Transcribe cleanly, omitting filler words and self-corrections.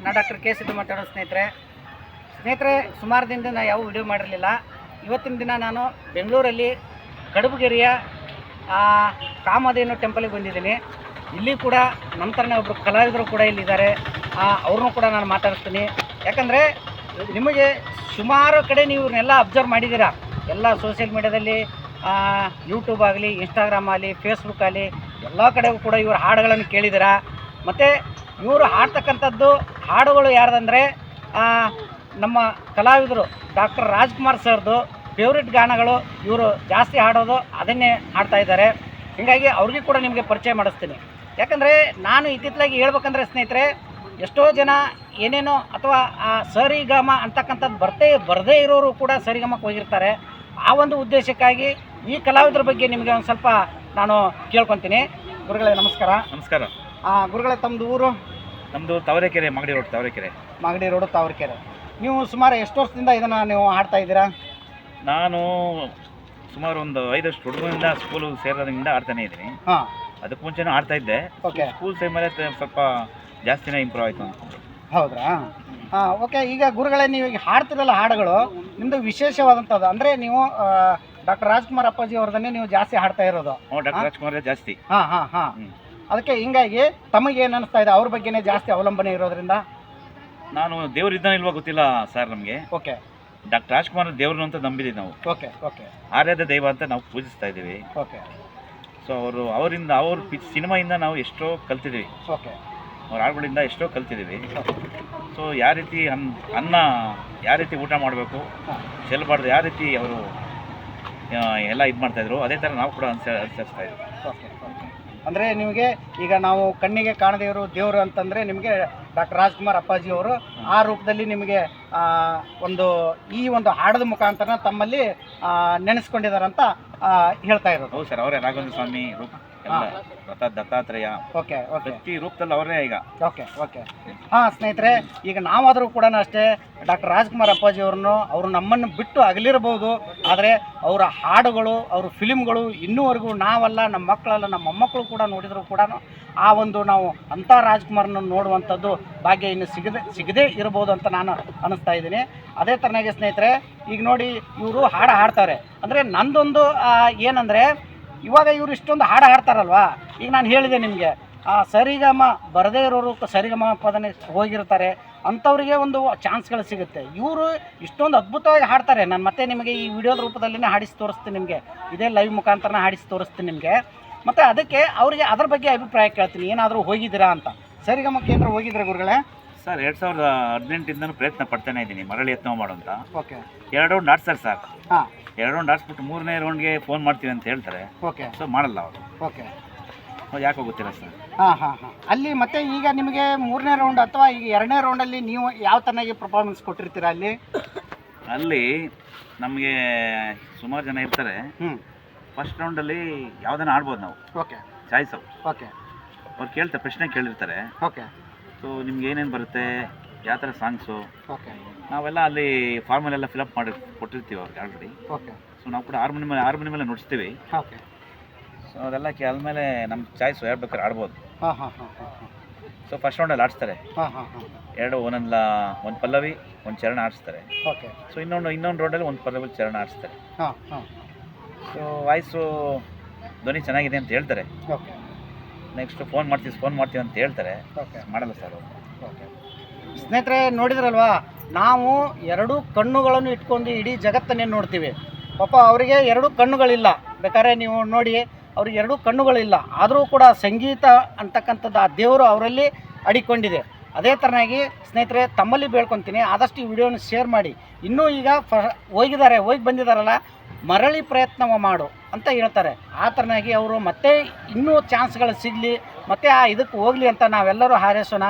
ನಾನು doctor K Siddu ಮಾತಾಡೋದು ಸ್ನೇಹಿತರೆ ಸುಮಾರು ದಿನದಿಂದ ನಾನು ಯಾವ ವಿಡಿಯೋ ಮಾಡಿರಲಿಲ್ಲ. ಇವತ್ತಿನ ದಿನ ನಾನು ಬೆಂಗಳೂರಲ್ಲಿ ಕಡಬಗೆರೆಯ ಕಾಮಧೇನು ಟೆಂಪಲಿಗೆ ಬಂದಿದ್ದೀನಿ. ಇಲ್ಲಿ ಕೂಡ ನಮ್ಮ ಥರನೇ ಒಬ್ಬರು ಕಲಾವಿದರು ಕೂಡ ಇಲ್ಲಿದ್ದಾರೆ. ಅವ್ರನ್ನೂ ಕೂಡ ನಾನು ಮಾತಾಡಿಸ್ತೀನಿ. ಯಾಕಂದರೆ ನಿಮಗೆ ಸುಮಾರು ಕಡೆ ನೀವು ಇವ್ರನ್ನೆಲ್ಲ ಅಬ್ಸರ್ವ್ ಮಾಡಿದ್ದೀರಾ. ಎಲ್ಲ ಸೋಷಿಯಲ್ ಮೀಡ್ಯಾದಲ್ಲಿ ಯೂಟ್ಯೂಬ್ ಆಗಲಿ, ಇನ್ಸ್ಟಾಗ್ರಾಮ್ ಆಗಲಿ, ಫೇಸ್ಬುಕ್ ಆಗಲಿ ಎಲ್ಲ ಕಡೆಗೂ ಕೂಡ ಇವ್ರ ಹಾಡುಗಳನ್ನು ಕೇಳಿದ್ದೀರಾ. ಮತ್ತು ಇವರು ಹಾಡ್ತಕ್ಕಂಥದ್ದು ಹಾಡುಗಳು ಯಾರ್ದಂದರೆ ನಮ್ಮ ಕಲಾವಿದರು ಡಾಕ್ಟರ್ ರಾಜ್ಕುಮಾರ್ ಸರ್ದು ಫೇವ್ರೆಟ್ ಗಾನಗಳು ಇವರು ಜಾಸ್ತಿ ಹಾಡೋದು ಅದನ್ನೇ ಹಾಡ್ತಾ ಇದ್ದಾರೆ. ಹೀಗಾಗಿ ಅವ್ರಿಗೆ ಕೂಡ ನಿಮಗೆ ಪರಿಚಯ ಮಾಡಿಸ್ತೀನಿ. ಯಾಕಂದರೆ ನಾನು ಇತ್ತಿತ್ತಲಾಗಿ ಹೇಳ್ಬೇಕಂದ್ರೆ ಸ್ನೇಹಿತರೆ, ಎಷ್ಟೋ ಜನ ಏನೇನೋ ಅಥವಾ ಸರಿಗಮ ಅಂತಕ್ಕಂಥದ್ದು ಬರದೇ ಇರೋರು ಕೂಡ ಸರಿಗಮಕ್ಕೆ ಹೋಗಿರ್ತಾರೆ. ಆ ಒಂದು ಉದ್ದೇಶಕ್ಕಾಗಿ ಈ ಕಲಾವಿದರ ಬಗ್ಗೆ ನಿಮಗೆ ಒಂದು ಸ್ವಲ್ಪ ನಾನು ಕೇಳ್ಕೊತೀನಿ. ಗುರುಗಳೇ ನಮಸ್ಕಾರ. ನಮಸ್ಕಾರ. ಗುರುಗಳೇ, ತಮ್ಮದು ಊರು? ನಮ್ಮದು ತಾವರೆಕೆರೆ, ಮಾಗಡಿ ರೋಡ್ ತಾವರೆಕೆರೆ. ಮಾಗಡಿ ರೋಡು ತಾವರೆಕೆರೆ. ನೀವು ಸುಮಾರು ಎಷ್ಟು ವರ್ಷದಿಂದ ಇದನ್ನು ನೀವು ಹಾಡ್ತಾ ಇದ್ದೀರಾ? ನಾನು ಸುಮಾರು ಒಂದು 5 ವರ್ಷ ಹುಡುಗನಿಂದ ಸ್ಕೂಲು ಸೇರೋದ್ರಿಂದ ಆಡ್ತಾನೆ ಇದ್ದೀನಿ. ಅದಕ್ಕೆ ಮುಂಚೆನೂ ಆಡ್ತಾ ಇದ್ದೆ. ಸ್ಕೂಲ್ ಟೈಮಲ್ಲೇ ಸ್ವಲ್ಪ ಜಾಸ್ತಿನೇ ಇಂಪ್ರೂವ್ ಆಯಿತು ಅಂದ್ಕೊಂಡು. ಹೌದ್ರಾ? ಓಕೆ. ಈಗ ಗುರುಗಳೇ, ನೀವು ಈಗ ಹಾಡ್ತಿರಲ್ಲ ಹಾಡುಗಳು, ನಿಮ್ಮದು ವಿಶೇಷವಾದಂಥದ್ದು ಅಂದರೆ ನೀವು ಡಾಕ್ಟರ್ ರಾಜ್ಕುಮಾರ್ ಅಪ್ಪಾಜಿ ಅವ್ರದನ್ನೇ ನೀವು ಜಾಸ್ತಿ ಹಾಡ್ತಾ ಇರೋದು. ಡಾಕ್ಟರ್ ರಾಜ್ಕುಮಾರ್ ಜಾಸ್ತಿ. ಅದಕ್ಕೆ ಹಿಂಗಾಗಿ ತಮಗೆ ಏನು ಅನಿಸ್ತಾ ಇದೆ, ಅವ್ರ ಬಗ್ಗೆನೇ ಜಾಸ್ತಿ ಅವಲಂಬನೆ ಇರೋದ್ರಿಂದ? ನಾನು ದೇವ್ರಿದ್ದಾನೆ ಇಲ್ವಾ ಗೊತ್ತಿಲ್ಲ ಸರ್ ನಮಗೆ. ಓಕೆ. ಡಾಕ್ಟರ್ ರಾಜ್ಕುಮಾರ್ ದೇವ್ರನ್ನ ಅಂತ ನಂಬಿದ್ದೀವಿ ನಾವು. Okay okay. ಆರ್ಯದ ದೈವ ಅಂತ ನಾವು ಪೂಜಿಸ್ತಾ ಇದ್ದೀವಿ. ಓಕೆ. ಸೊ ಅವರಿಂದ ಅವ್ರ ಸಿನಿಮಾಯಿಂದ ನಾವು ಎಷ್ಟೋ ಕಲ್ತಿದ್ದೀವಿ. ಓಕೆ. ಅವ್ರ ಹಾಡುಗಳಿಂದ ಎಷ್ಟೋ ಕಲ್ತಿದ್ದೀವಿ. ಸೊ ಯಾವ ರೀತಿ ಅನ್ನ ಯಾವ ರೀತಿ ಊಟ ಮಾಡಬೇಕು, ಚೆಲ್ಲಬಾರ್ದು, ಯಾವ ರೀತಿ ಅವರು ಎಲ್ಲ ಇದು ಮಾಡ್ತಾಯಿದ್ರು, ಅದೇ ಥರ ನಾವು ಕೂಡ ಅನುಸರಿಸ್ತಾ ಇದ್ವಿ. Okay okay. ಅಂದರೆ ನಿಮಗೆ ಈಗ ನಾವು ಕಣ್ಣಿಗೆ ಕಾಣದೇ ಇರೋ ದೇವರು ಅಂತಂದರೆ ನಿಮಗೆ ಡಾಕ್ಟರ್ ರಾಜ್ಕುಮಾರ್ ಅಪ್ಪಾಜಿ ಅವರು ಆ ರೂಪದಲ್ಲಿ ನಿಮಗೆ ಈ ಒಂದು ಹಾಡದ ಮುಖಾಂತರ ತಮ್ಮಲ್ಲಿ ನೆನೆಸ್ಕೊಂಡಿದ್ದಾರಂತ ಹೇಳ್ತಾ ಇರೋದು. ಹೌದು ಸರ್, ಅವರೇ ರಾಘವೇಂದ್ರ ಸ್ವಾಮಿ ರೂಪ, ದತ್ತಾತ್ರೇಯ. Okay okay. ಪ್ರತಿ ರೂಪದಲ್ಲಿ ಅವರೇ ಈಗ. Okay okay. ಸ್ನೇಹಿತರೆ, ಈಗ ನಾವಾದರೂ ಕೂಡ ಅಷ್ಟೇ ಡಾಕ್ಟರ್ ರಾಜ್ಕುಮಾರ್ ಅಪ್ಪಾಜಿ ಅವರು ನಮ್ಮನ್ನು ಬಿಟ್ಟು ಅಗಲಿರಬಹುದು. ಆದರೆ ಅವರ ಹಾಡುಗಳು, ಅವ್ರ ಫಿಲಿಮ್ಗಳು ಇನ್ನೂವರೆಗೂ ನಾವಲ್ಲ, ನಮ್ಮ ಮಕ್ಕಳಲ್ಲ, ನಮ್ಮ ಮೊಮ್ಮಕ್ಕಳು ಕೂಡ ನೋಡಿದರೂ ಕೂಡ ಆ ಒಂದು ನಾವು ಅಂಥ ರಾಜ್ಕುಮಾರ್ನ ನೋಡುವಂಥದ್ದು ಭಾಗ್ಯ ಇನ್ನು ಸಿಗದೇ ಇರ್ಬೋದು ಅಂತ ನಾನು ಅನ್ನಿಸ್ತಾ ಇದ್ದೀನಿ. ಅದೇ ಥರನಾಗಿ ಸ್ನೇಹಿತರೆ, ಈಗ ನೋಡಿ ಇವರು ಹಾಡ್ತಾರೆ ಅಂದರೆ ನಂದೊಂದು ಏನಂದರೆ, ಇವಾಗ ಇವರು ಇಷ್ಟೊಂದು ಹಾಡ್ತಾರಲ್ವಾ, ಈಗ ನಾನು ಹೇಳಿದೆ ನಿಮಗೆ ಸರಿಗಮ ಬರದೇ ಇರೋರು ಸರಿಗಮ ಪದನೆ ಹೋಗಿರ್ತಾರೆ, ಅಂಥವ್ರಿಗೆ ಒಂದು ಚಾನ್ಸ್ಗಳು ಸಿಗುತ್ತೆ. ಇವರು ಇಷ್ಟೊಂದು ಅದ್ಭುತವಾಗಿ ಹಾಡ್ತಾರೆ. ನಾನು ಮತ್ತೆ ನಿಮಗೆ ಈ ವಿಡಿಯೋದ ರೂಪದಲ್ಲಿನೇ ಹಾಡಿಸಿ ತೋರಿಸ್ತೀನಿ, ನಿಮಗೆ ಇದೇ ಲೈವ್ ಮುಖಾಂತರ ಹಾಡಿಸಿ ತೋರಿಸ್ತೀನಿ ನಿಮಗೆ. ಮತ್ತು ಅದಕ್ಕೆ ಅವರಿಗೆ ಅದ್ರ ಬಗ್ಗೆ ಅಭಿಪ್ರಾಯ ಕೇಳ್ತೀನಿ, ಏನಾದರೂ ಹೋಗಿದ್ದೀರಾ ಅಂತ. ಸರಿಗಮ ಕೇಂದ್ರ ಹೋಗಿದ್ರೆ ಗುರುಗಳೇ? ಸರ್ 2018ಇಂದನೂ ಪ್ರಯತ್ನ ಪಡ್ತಾನೆ ಇದ್ದೀನಿ ಮರಳಿ ಯತ್ನ ಮಾಡೋಂತ. ಓಕೆ. 2 ರೌಂಡ್ ಆಡ್ತಾರೆ ಸರ್. 2 ರೌಂಡ್ ಆಡಿಸ್ಬಿಟ್ಟು 3ನೇ ರೌಂಡ್ಗೆ ಫೋನ್ ಮಾಡ್ತೀವಿ ಅಂತ ಹೇಳ್ತಾರೆ. ಓಕೆ. ಸೊ ಮಾಡಲ್ಲ ಅವರು. ಓಕೆ. ಯಾಕೆ ಗೊತ್ತಿಲ್ಲ ಸರ್. ಅಲ್ಲಿ ಮತ್ತೆ ಈಗ ನಿಮಗೆ 3ನೇ ರೌಂಡ್ ಅಥವಾ ಈಗ 2ನೇ ರೌಂಡಲ್ಲಿ ನೀವು ಯಾವ ತನಗೆ ಪರ್ಫಾರ್ಮೆನ್ಸ್ ಕೊಟ್ಟಿರ್ತೀರಾ ಅಲ್ಲಿ ನಮಗೆ ಸುಮಾರು ಜನ ಇರ್ತಾರೆ. ಫಸ್ಟ್ ರೌಂಡಲ್ಲಿ ಯಾವುದನ್ನ ಆಡ್ಬೋದು ನಾವು. ಓಕೆ. Choice okay. ಅವ್ರು ಕೇಳ್ತಾರೆ, ಪ್ರಶ್ನೆ ಕೇಳಿರ್ತಾರೆ. ಓಕೆ. ಸೊ ನಿಮ್ಗೆ ಏನೇನು ಬರುತ್ತೆ, ಯಾವ ಥರ ಸಾಂಗ್ಸು, ಓಕೆ, ನಾವೆಲ್ಲ ಅಲ್ಲಿ ಫಾರ್ಮಲ್ಲೆಲ್ಲ ಫಿಲಪ್ ಮಾಡಿ ಕೊಟ್ಟಿರ್ತೀವಿ ಅವ್ರಿಗೆ ಆಲ್ರೆಡಿ. ಓಕೆ. ಸೊ ನಾವು ಕೂಡ ಹಾರ್ಮೋನಿ ಮೇಲೆ ನುಡಿಸ್ತೀವಿ. ಓಕೆ. ಸೊ ಅದೆಲ್ಲ ಆದಮೇಲೆ ನಮ್ಮ ಚಾಯ್ಸು ಯಾರು ಬೇಕಾದ್ರೆ ಆಡ್ಬೋದು. ಸೊ ಫಸ್ಟ್ ರೌಂಡಲ್ಲಿ ಆಡಿಸ್ತಾರೆ. ಒಂದು ಪಲ್ಲವಿ, ಒಂದು ಚರಣ ಆಡಿಸ್ತಾರೆ. ಓಕೆ. ಸೊ ಇನ್ನೊಂದು ರೌಂಡಲ್ಲಿ ಒಂದು ಪಲ್ಲವಿ, ಚರಣ ಆಡಿಸ್ತಾರೆ. ಸೊ ವಾಯ್ಸು ಧ್ವನಿ ಚೆನ್ನಾಗಿದೆ ಅಂತ ಹೇಳ್ತಾರೆ. ಓಕೆ. ನೆಕ್ಸ್ಟ್ ಫೋನ್ ಮಾಡ್ತೀವಿ ಅಂತ ಹೇಳ್ತಾರೆ. ಓಕೆ. ಮಾಡಲ್ಲ ಸರ್ ಅವರು. ಓಕೆ. ಸ್ನೇಹಿತರೆ, ನೋಡಿದ್ರಲ್ವಾ, ನಾವು 2 ಕಣ್ಣುಗಳನ್ನು ಇಟ್ಕೊಂಡು ಇಡೀ ಜಗತ್ತನ್ನೇ ನೋಡ್ತೀವಿ. ಪಾಪ ಅವರಿಗೆ 2 ಕಣ್ಣುಗಳಿಲ್ಲ. ಬೇಕಾದ್ರೆ ನೀವು ನೋಡಿ, ಅವ್ರಿಗೆ 2 ಕಣ್ಣುಗಳಿಲ್ಲ, ಆದರೂ ಕೂಡ ಸಂಗೀತ ಅಂತಕ್ಕಂಥದ್ದು ಆ ದೇವರು ಅವರಲ್ಲಿ ಅಡಿಕೊಂಡಿದೆ. ಅದೇ ಥರನಾಗಿ ಸ್ನೇಹಿತರೆ, ತಮ್ಮಲ್ಲಿ ಬೇಡ್ಕೊತೀನಿ, ಆದಷ್ಟು ಈ ವಿಡಿಯೋನ ಶೇರ್ ಮಾಡಿ. ಇನ್ನೂ ಈಗ ಹೋಗಿ ಬಂದಿದ್ದಾರಲ್ಲ, ಮರಳಿ ಪ್ರಯತ್ನ ಮಾಡು ಅಂತ ಹೇಳ್ತಾರೆ. ಆ ಥರನಾಗಿ ಅವರು ಮತ್ತೆ ಇನ್ನೂ ಚಾನ್ಸ್ಗಳು ಸಿಗಲಿ, ಮತ್ತು ಇದಕ್ಕೆ ಹೋಗಲಿ ಅಂತ ನಾವೆಲ್ಲರೂ ಹಾರೈಸೋಣ.